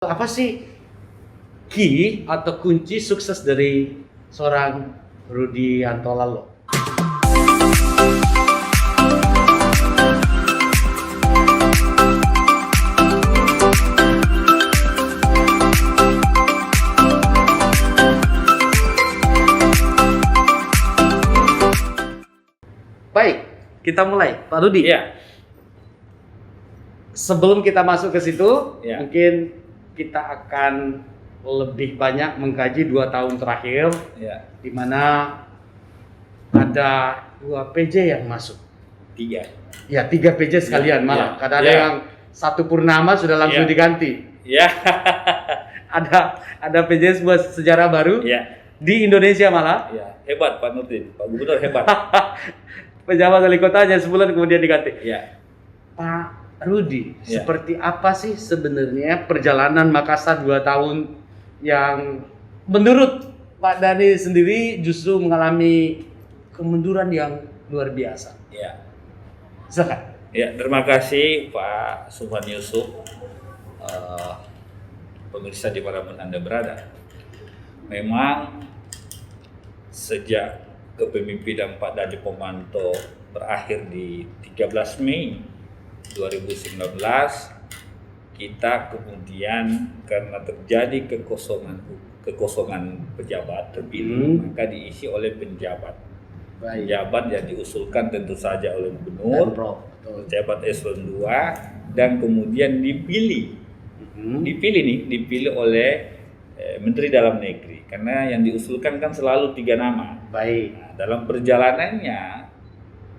Apa sih key atau kunci sukses dari seorang Rudy Antolalo? Baik, kita mulai, Pak Rudy. Iya. Sebelum kita masuk ke situ, Ya. mungkin kita akan lebih banyak mengkaji 2 tahun terakhir, Ya. di mana ada 2 PJ yang masuk. 3. Ya, 3 PJ sekalian Ya, malah. ya, Karena ada ya. yang 1 purnama sudah langsung Ya. diganti. Ya. Ada PJ sebuah sejarah baru Ya. di Indonesia malah. Ya. Hebat Pak Nurdin, Pak Gubernur hebat. Pejabat wali kota hanya sebulan kemudian diganti. Ya. Pak Rudy, Ya. seperti apa sih sebenarnya perjalanan Makassar 2 tahun yang menurut Pak Dhani sendiri justru mengalami kemunduran yang luar biasa? Ya. Silakan. Ya, terima kasih Pak Subhan Yusuf. Pemirsa dimanapun Anda berada. Memang sejak kepemimpinan Pak Dhani Pomanto berakhir di 13 Mei 2019, kita kemudian karena terjadi kekosongan pejabat terpilih, maka diisi oleh penjabat. Baik. Penjabat yang diusulkan tentu saja oleh gubernur, pejabat eselon 2, dan kemudian dipilih oleh Menteri Dalam Negeri, karena yang diusulkan kan selalu 3 nama. Baik. Nah, dalam perjalanannya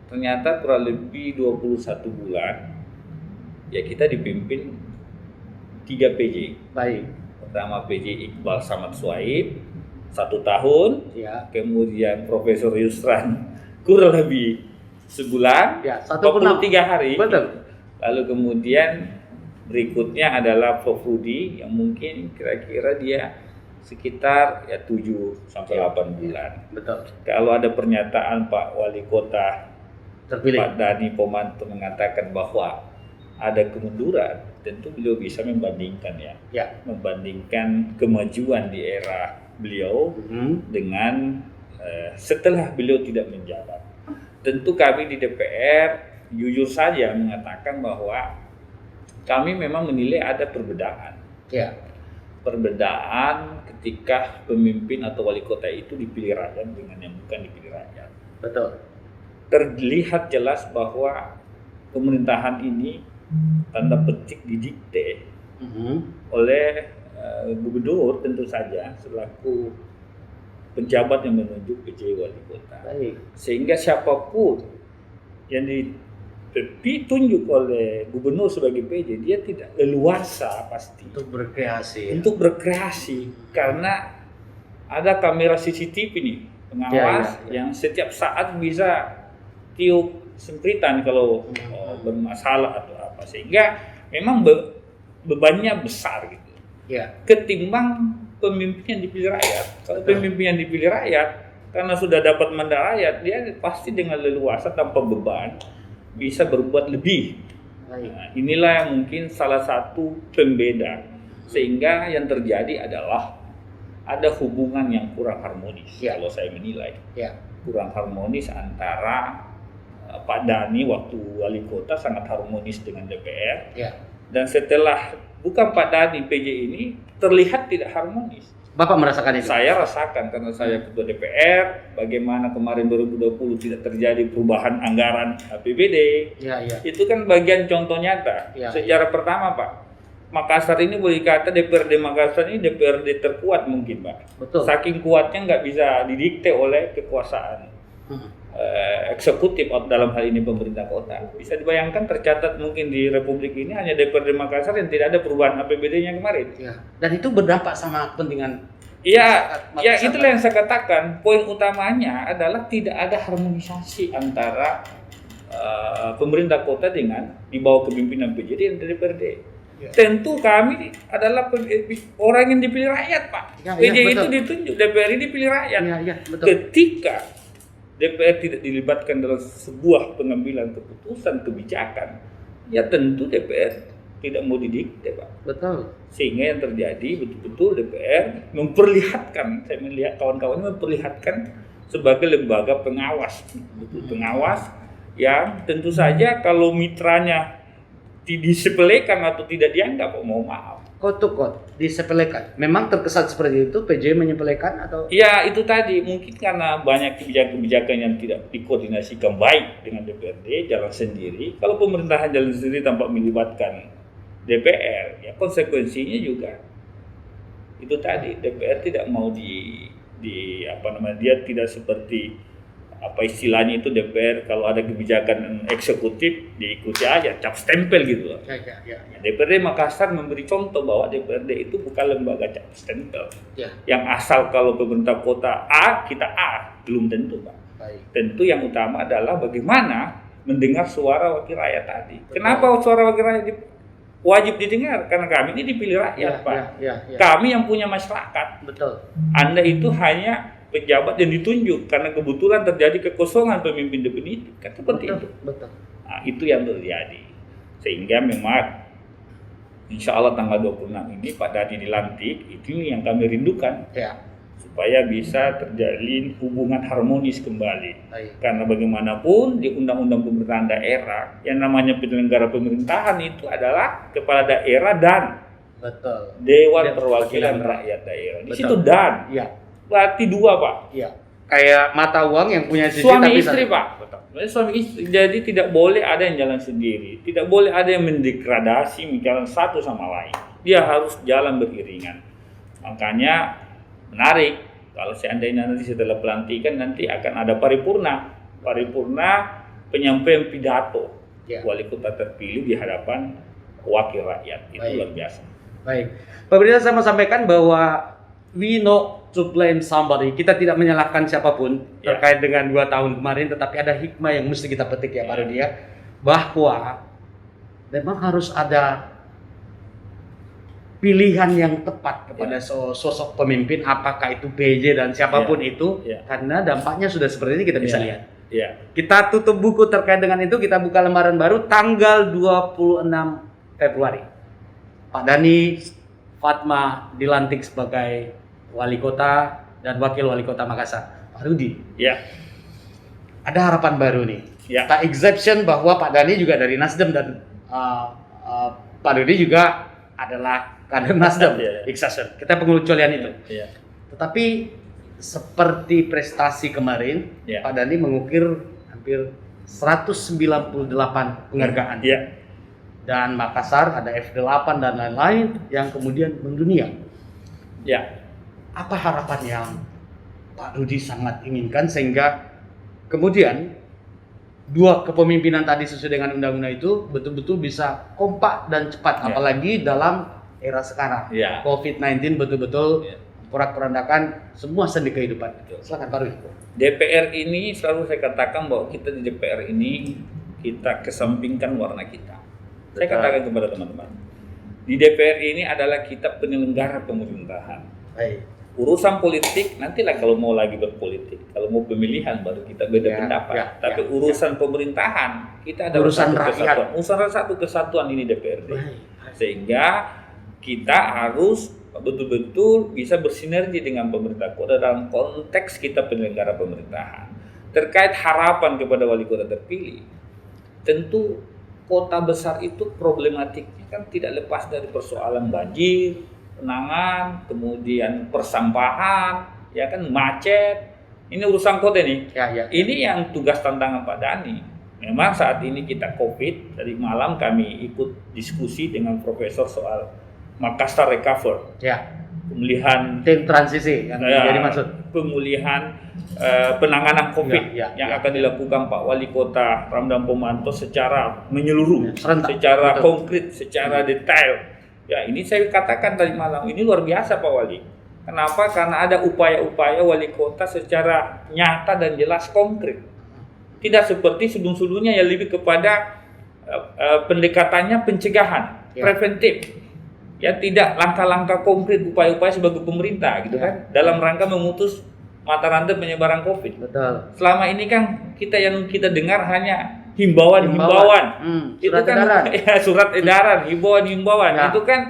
ternyata kurang lebih 21 bulan ya kita dipimpin 3 PJ. Baik. Pertama PJ Iqbal Samad Suhaib 1 tahun, Ya. kemudian Profesor Yusran kurang lebih sebulan, Ya, 43 hari. Betul. Lalu kemudian berikutnya adalah Prof Rudy yang mungkin kira-kira dia sekitar 7 sampai 8 bulan. Betul. Kalau ada pernyataan Pak Wali Kota Terpilih. Pak Dhani Pomanto mengatakan bahwa ada kemunduran, tentu beliau bisa membandingkan Ya. membandingkan kemajuan di era beliau Mhm. dengan setelah beliau tidak menjabat. Tentu kami di DPR jujur saja mengatakan bahwa kami memang menilai ada perbedaan. Ya. Perbedaan ketika pemimpin atau wali kota itu dipilih rakyat dengan yang bukan dipilih rakyat. Betul. Terlihat jelas bahwa pemerintahan ini tanda petik didikte Mhm. oleh gubernur tentu saja selaku penjabat yang menunjuk PJ wali kota. Baik. Sehingga siapapun yang ditunjuk oleh gubernur sebagai PJ, dia tidak leluasa pasti Untuk berkreasi. untuk berkreasi karena ada kamera CCTV nih pengawas Ya. yang setiap saat bisa tiup sempritan kalau bermasalah atau apa, sehingga memang bebannya besar gitu Ya. ketimbang pemimpin yang dipilih rakyat. Kalau pemimpin yang dipilih rakyat karena sudah dapat mandat rakyat, dia pasti dengan leluasa tanpa beban bisa berbuat lebih. Baik. Nah, inilah yang mungkin salah satu pembeda, sehingga yang terjadi adalah ada hubungan yang kurang harmonis. Ya. Kalau saya menilai Ya. kurang harmonis antara Pak Dhani waktu wali kota sangat harmonis dengan DPR, Ya. dan setelah bukan Pak Dhani PJ ini terlihat tidak harmonis. Bapak merasakan itu? Saya rasakan karena saya ketua DPR, bagaimana kemarin 2020 tidak terjadi perubahan anggaran APBD. Ya, ya. Itu kan bagian contoh nyata. Ya. Secara pertama Pak, Makassar ini boleh dikata DPRD Makassar ini DPRD terkuat mungkin Pak. Betul. Saking kuatnya nggak bisa didikte oleh kekuasaan eksekutif dalam hal ini pemerintah kota. Bisa dibayangkan tercatat mungkin di Republik ini hanya DPRD Makassar yang tidak ada perubahan APBD-nya kemarin. Ya. Dan itu berdampak sama kepentingan. Ya, Makassar, itulah yang saya katakan. Poin utamanya adalah tidak ada harmonisasi antara pemerintah kota dengan di bawah kepemimpinan PJ dan DPRD. Ya. Tentu kami adalah orang yang dipilih rakyat, Pak. Ya, PJ ya, itu betul. ditunjuk, DPR ini dipilih rakyat. Ya, ya, betul. Ketika DPR tidak dilibatkan dalam sebuah pengambilan keputusan kebijakan, ya tentu DPR tidak mau didikte, Pak. Betul. Sehingga yang terjadi betul-betul DPR memperlihatkan, saya melihat kawan-kawan memperlihatkan sebagai lembaga pengawas, pengawas yang tentu saja kalau mitranya disepelekan atau tidak dianggap, mohon maaf. Disepelekan. Memang terkesan seperti itu, PJ menyepelekan atau? Ya itu tadi, mungkin karena banyak kebijakan-kebijakan yang tidak dikoordinasikan baik dengan DPRD, jalan sendiri. Kalau pemerintahan jalan sendiri tanpa melibatkan DPR, ya konsekuensinya juga itu tadi, DPR tidak mau dia tidak seperti apa istilahnya itu, DPR kalau ada kebijakan eksekutif diikuti aja, cap stempel gitu loh. Ya. DPRD Makassar memberi contoh bahwa DPRD itu bukan lembaga cap stempel. Ya. Yang asal kalau pemerintah kota A, kita A, belum tentu, Pak. Baik. Tentu yang utama adalah bagaimana mendengar suara wakil rakyat tadi. Betul. Kenapa suara wakil rakyat wajib didengar? Karena kami ini dipilih rakyat, Pak. Ya. Kami yang punya masyarakat. Betul. Anda itu hanya pejabat yang ditunjuk karena kebetulan terjadi kekosongan pemimpin definitif, kan seperti itu. Betul. Nah, itu yang terjadi. Sehingga memang insya Allah tanggal 26 ini Pak Dadi dilantik, itu yang kami rindukan. Ya. Supaya bisa terjalin hubungan harmonis kembali. Baik. Karena bagaimanapun di Undang-Undang Pemerintahan Daerah, yang namanya penyelenggara pemerintahan itu adalah kepala daerah dan Betul. Dewan Perwakilan Rakyat Daerah. Di situ dan. Iya. Berarti dua, Pak. Iya. Kayak mata uang yang punya sisi Suami tapi istri, satu. Pak. Betul. Suami istri. Jadi tidak boleh ada yang jalan sendiri. Tidak boleh ada yang mendegradasi misalnya satu sama lain. Dia harus jalan beriringan. Makanya menarik kalau seandainya nanti setelah pelantikan nanti akan ada paripurna penyampaian pidato wali kota terpilih di hadapan wakil rakyat. Itu luar biasa. Baik, pemirsa, saya mau sampaikan bahwa we know to blame somebody. Kita tidak menyalahkan siapapun terkait dengan 2 tahun kemarin, tetapi ada hikmah yang mesti kita petik ya Pak Rudi ya, bahwa memang harus ada pilihan yang tepat kepada sosok pemimpin, apakah itu PJ dan siapapun itu, karena dampaknya sudah seperti ini kita bisa lihat. Kita tutup buku terkait dengan itu, kita buka lembaran baru tanggal 26 Februari. Pak Dhani Fatma dilantik sebagai wali kota dan wakil wali kota Makassar. Pak Rudi, ada harapan baru nih. Tak exception bahwa Pak Dhani juga dari Nasdem dan Pak Rudi juga adalah kader Nasdem. Exception. Kita pengecualian itu. Tetapi seperti prestasi kemarin, Pak Dhani mengukir hampir 198 penghargaan. Dan Makassar ada F8 dan lain-lain yang kemudian mendunia. Apa harapan yang Pak Rudi sangat inginkan sehingga kemudian 2 kepemimpinan tadi sesuai dengan undang-undang itu betul-betul bisa kompak dan cepat, apalagi dalam era sekarang. COVID-19 betul-betul porak-porandakan semua sendi kehidupan. Silakan Pak Rudi. DPR ini selalu saya katakan bahwa kita di DPR ini kita kesampingkan warna kita. Saya katakan kepada teman-teman, di DPR ini adalah kita penyelenggara pemerintahan. Urusan politik nantilah kalau mau lagi berpolitik, kalau mau pemilihan baru kita beda pendapat. Tapi urusan pemerintahan kita ada urusan rakyat. Urusan satu kesatuan ini DPRD. Sehingga kita harus betul-betul bisa bersinergi dengan pemerintah kota dalam konteks kita penyelenggara pemerintahan. Terkait harapan kepada wali kota terpilih, tentu kota besar itu problematiknya kan tidak lepas dari persoalan banjir, genangan, kemudian persampahan, ya kan, macet. Ini urusan kota nih. Ini yang tugas tantangan Pak Dhani. Memang saat ini kita COVID, dari malam kami ikut diskusi dengan profesor soal Makassar Recover. Pemulihan tim transisi yang jadi maksud. Pemulihan penanganan COVID yang akan dilakukan Pak Wali Kota Ramdan Pomanto secara menyeluruh, secara konkret, secara detail. Ini saya katakan tadi malam, ini luar biasa Pak Wali. Kenapa? Karena ada upaya-upaya wali kota secara nyata dan jelas konkret. Tidak seperti sebelum-sebelumnya yang lebih kepada pendekatannya pencegahan, preventif. Tidak langkah-langkah konkret, upaya-upaya sebagai pemerintah gitu kan, dalam rangka memutus mata rantai penyebaran COVID. Betul. Selama ini kan kita dengar hanya himbauan. Itu Surat kan edaran. ya, surat edaran, himbauan. Ya. Itu kan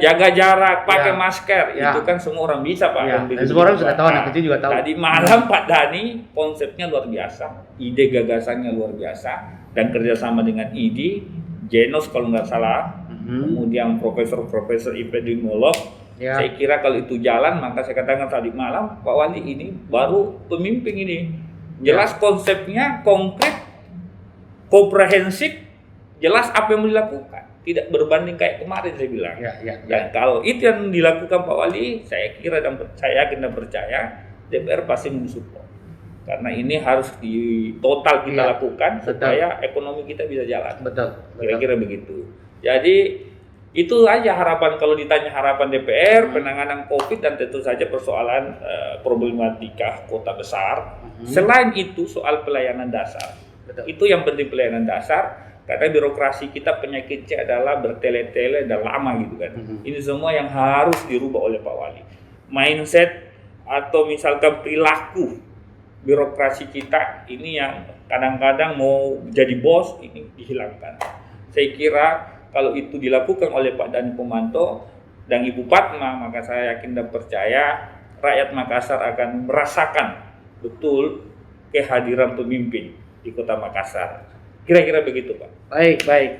jaga jarak, pakai Ya. masker. Ya. Itu kan semua orang bisa, Pak. Ya. Dan Dan semua orang sudah tahu, anak kecil juga tahu. Tadi malam Pak Dhani konsepnya luar biasa, ide gagasannya luar biasa, dan kerjasama dengan ID, Genos kalau nggak salah, kemudian profesor-profesor epidemiolog. Ya. Saya kira kalau itu jalan, maka saya katakan tadi malam, Pak Wali ini baru pemimpin ini. Jelas konsepnya konkret, komprehensif, jelas apa yang mau dilakukan. Tidak berbanding kayak kemarin saya bilang. Dan kalau itu yang dilakukan Pak Wali, saya kira dan saya yakin dan percaya DPR pasti mensupport. Karena ini harus di total kita lakukan supaya ekonomi kita bisa jalan. Betul. Kira-kira begitu. Jadi itu aja harapan, kalau ditanya harapan DPR, penanganan COVID dan tentu saja persoalan problematika kota besar. Selain itu soal pelayanan dasar. Betul. Itu yang penting, pelayanan dasar. Karena birokrasi kita penyakitnya adalah bertele-tele dan lama gitu kan. Ini semua yang harus dirubah oleh Pak Wali. Mindset atau misalkan perilaku birokrasi kita ini yang kadang-kadang mau jadi bos ini dihilangkan. Saya kira kalau itu dilakukan oleh Pak Dhani Pomanto dan Ibu Padma, maka saya yakin dan percaya rakyat Makassar akan merasakan betul kehadiran pemimpin di Kota Makassar. Kira-kira begitu, Pak. Baik.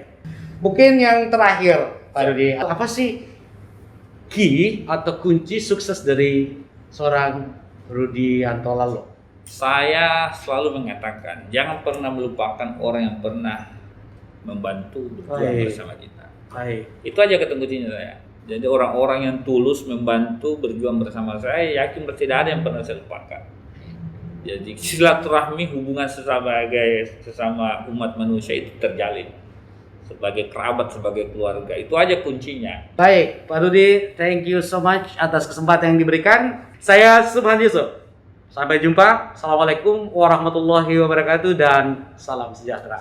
Mungkin yang terakhir, Pak Rudi, apa sih key atau kunci sukses dari seorang Rudi Hantolalo? Saya selalu mengatakan, jangan pernah melupakan orang yang pernah membantu berjuang bersama kita. Itu aja kuncinya saya. Jadi orang-orang yang tulus membantu berjuang bersama saya, yakin tidak ada yang pernah saya lupakan. Jadi silaturahmi, hubungan sesama umat manusia itu terjalin sebagai kerabat, sebagai keluarga. Itu aja kuncinya. Baik, Pak Rudi, thank you so much atas kesempatan yang diberikan. Saya Subhan Yusuf. Sampai jumpa. Assalamualaikum warahmatullahi wabarakatuh dan salam sejahtera.